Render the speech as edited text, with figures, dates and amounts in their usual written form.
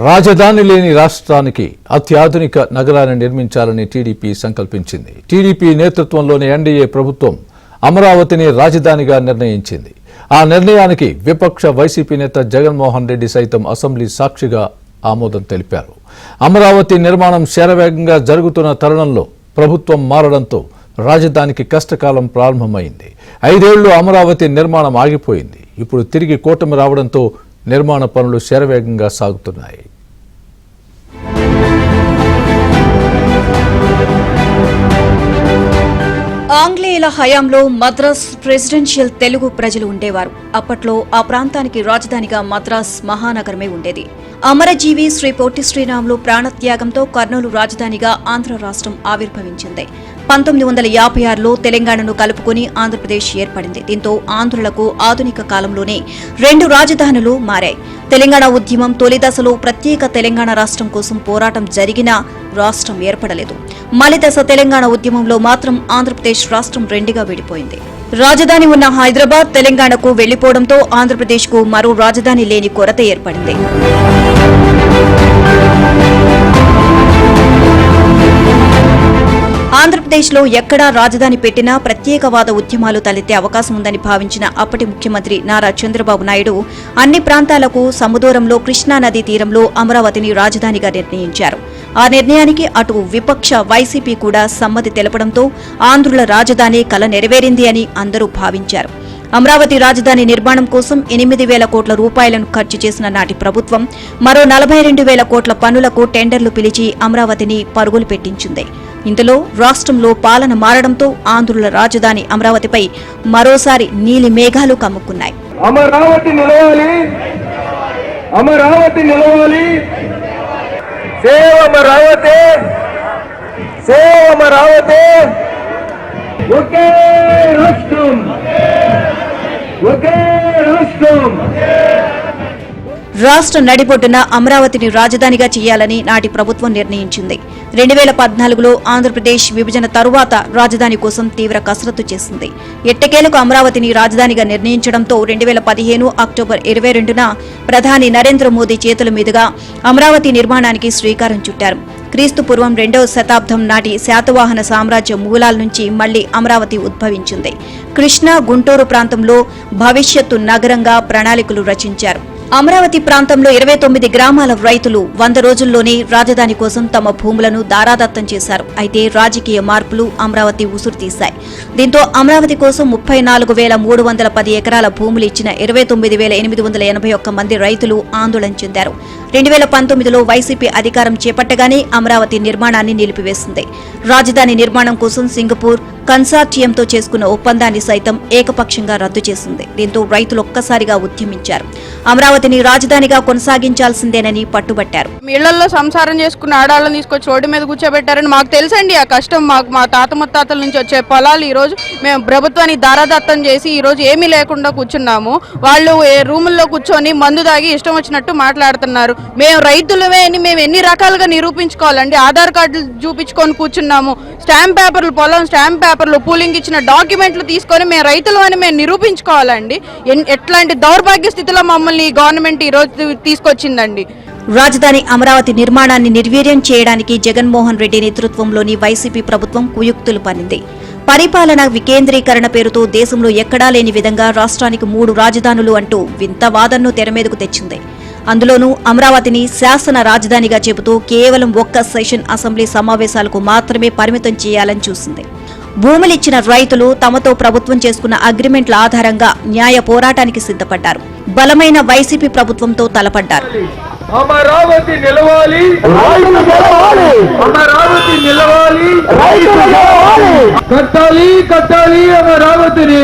రాజధాని లేని రాష్ట్రానికి అత్యాధునిక నగరాన్ని నిర్మించాలని టీడీపీ సంకల్పించింది. టీడీపీ నేతృత్వంలోని ఎన్డీఏ ప్రభుత్వం అమరావతిని రాజధానిగా నిర్ణయించింది. ఆ నిర్ణయానికి విపక్ష వైసీపీ నేత జగన్మోహన్ రెడ్డి సైతం అసెంబ్లీ సాక్షిగా ఆమోదం తెలిపారు. అమరావతి నిర్మాణం శరవేగంగా జరుగుతున్న తరుణంలో ప్రభుత్వం మారడంతో రాజధానికి కష్టకాలం ప్రారంభమైంది. 5 ఏళ్లు అమరావతి నిర్మాణం ఆగిపోయింది. ఇప్పుడు తిరిగి కూటమి రావడంతో నిర్మాణ పనులు శరవేగంగా సాగుతున్నాయి. ఆంగ్లేయుల హయాంలో మద్రాస్ ప్రెసిడెన్షియల్ తెలుగు ప్రజలు ఉండేవారు. అప్పట్లో ఆ ప్రాంతానికి రాజధానిగా మద్రాస్ మహానగరమే ఉండేది. అమరజీవి శ్రీ పొట్టి శ్రీరాములు ప్రాణత్యాగంతో కర్నూలు రాజధానిగా ఆంధ్ర రాష్ట్రం ఆవిర్భవించింది. 1956లో తెలంగాణను కలుపుకుని ఆంధ్రప్రదేశ్ ఏర్పడింది. దీంతో ఆంధ్రులకు ఆధునిక కాలంలోనే 2 రాజధానులు మారాయి. తెలంగాణ ఉద్యమం తొలి దశలో ప్రత్యేక తెలంగాణ రాష్ట్రం కోసం పోరాటం జరిగినా రాష్ట్రం ఏర్పడలేదు. మలిదశ తెలంగాణ ఉద్యమంలో మాత్రం ఆంధ్రప్రదేశ్ రాష్ట్రం 2గా విడిపోయింది. రాజధాని ఉన్న హైదరాబాద్ తెలంగాణకు వెళ్లిపోవడంతో ఆంధ్రప్రదేశ్కు మరో రాజధాని లేని కొరత ఏర్పడింది. ఆంధ్రప్రదేశ్లో ఎక్కడా రాజధాని పెట్టినా ప్రత్యేకవాద ఉద్యమాలు తలెత్తే అవకాశం ఉందని భావించిన అప్పటి ముఖ్యమంత్రి నారా చంద్రబాబు నాయుడు అన్ని ప్రాంతాలకు సముదూరంలో కృష్ణానదీ తీరంలో అమరావతిని రాజధానిగా నిర్ణయించారు. ఆ నిర్ణయానికి అటు విపక్ష వైసీపీ కూడా సమ్మతి తెలపడంతో ఆంధ్రుల రాజధాని కల నెరవేరింది అని అందరూ భావించారు. అమరావతి రాజధాని నిర్మాణం కోసం 8,000 కోట్ల రూపాయలను ఖర్చు చేసిన నాటి ప్రభుత్వం మరో 42,000 కోట్ల పన్నులకు టెండర్లు పిలిచి అమరావతిని పరుగులు పెట్టించింది. ఇందులో రాష్ట్రంలో పాలన మారడంతో ఆంధ్రుల రాజధాని అమరావతిపై మరోసారి నీలి మేఘాలు కమ్ముకున్నాయి. అమరావతి నిలవాలి, అమరావతి నిలవాలి, సేవ్ అమరావతి, సేవ్ అమరావతి, ఒకే రాష్ట్రం, ఒకే రాష్ట్రం. రాష్ట్ర నడిబొడ్డున అమరావతిని రాజధానిగా చేయాలని నాటి ప్రభుత్వం నిర్ణయించింది. 2014లో ఆంధ్రప్రదేశ్ విభజన తరువాత రాజధాని కోసం తీవ్ర కసరత్తు చేసింది. ఎట్టకేలకు అమరావతిని రాజధానిగా నిర్ణయించడంతో 2015 అక్టోబర్ 22న ప్రధాని నరేంద్ర మోదీ చేతుల మీదుగా అమరావతి నిర్మాణానికి శ్రీకారం చుట్టారు. క్రీస్తుపూర్వం 2వ శతాబ్దం నాటి శాతవాహన సామ్రాజ్య మూలాల నుంచి మళ్లీ అమరావతి ఉద్భవించింది. కృష్ణా, గుంటూరు ప్రాంతంలో భవిష్యత్తు నగరంగా ప్రణాళికలు రచించారు. అమరావతి ప్రాంతంలో 29 గ్రామాల రైతులు 100 రోజుల్లోనే రాజధాని కోసం తమ భూములను దారాదత్తం చేశారు. అయితే రాజకీయ మార్పులు అమరావతి ఉసురు తీశాయి. దీంతో అమరావతి కోసం 34,310 ఎకరాల భూములు ఇచ్చిన 29,881 మంది రైతులు ఆందోళన చెందారు. 2019లో వైసీపీ అధికారం చేపట్టగానే అమరావతి నిర్మాణాన్ని నిలిపివేసింది. రాజధాని నిర్మాణం కోసం సింగపూర్ కన్సార్టియంతో చేసుకున్న ఒప్పందాన్ని సైతం ఏకపక్షంగా రద్దు చేసింది. దీంతో రైతులు ఒక్కసారిగా ఉద్యమించారు. అమరావతిని రాజధానిగా కొనసాగించాల్సిందేనని పట్టుబట్టారు. ఇళ్లలో సంసారం చేసుకున్న ఆడాళ్ళని తీసుకొచ్చి రోడ్డు మీద కూర్చోబెట్టారని మాకు తెలుసండి. ఆ కష్టం మా తాత ముత్తాతల నుంచి వచ్చే పొలాలు ఈ రోజు మేము ప్రభుత్వానికి దారాదత్తం చేసి ఈ రోజు ఏమీ లేకుండా కూర్చున్నాము. వాళ్ళు రూముల్లో కూర్చొని మందు దాగి ఇష్టం వచ్చినట్టు మాట్లాడుతున్నారు. మేము రైతులమే అని మేము ఎన్ని రకాలుగా నిరూపించుకోవాలండి? ఆధార్ కార్డులు చూపించుకొని కూర్చున్నాము. స్టాంప్ పేపర్లు, పొలం స్టాంప్ పేపర్లు, పూలింగ్ ఇచ్చిన డాక్యుమెంట్లు తీసుకొని మేము రైతులు అని మేము నిరూపించుకోవాలండి. ఎట్లాంటి దౌర్భాగ్య స్థితిలో మమ్మల్ని గవర్నమెంట్ ఈ రోజు తీసుకొచ్చిందండి. రాజధాని అమరావతి నిర్మాణాన్ని నిర్వీర్యం చేయడానికి జగన్మోహన్ రెడ్డి నేతృత్వంలోని వైసీపీ ప్రభుత్వం కుయుక్తులు పన్నింది. పరిపాలన వికేంద్రీకరణ పేరుతో దేశంలో ఎక్కడా లేని విధంగా రాష్ట్రానికి 3 రాజధానులు అంటూ వింత వాదనను తెరమీదకు తెచ్చింది. అందులోనూ అమరావతిని శాసన రాజధానిగా చెబుతూ కేవలం 1 సెషన్ అసెంబ్లీ సమావేశాలకు మాత్రమే పరిమితం చేయాలని చూసింది. భూములిచ్చిన రైతులు తమతో ప్రభుత్వం చేసుకున్న అగ్రిమెంట్ల ఆధారంగా న్యాయ పోరాటానికి సిద్ధపడ్డారు. బలమైన వైసీపీ ప్రభుత్వంతో తలపడ్డారు. అమరావతి నిలవాలి, అమరావతి నిలవాలి, కట్టాలి కట్టాలి అమరావతిని.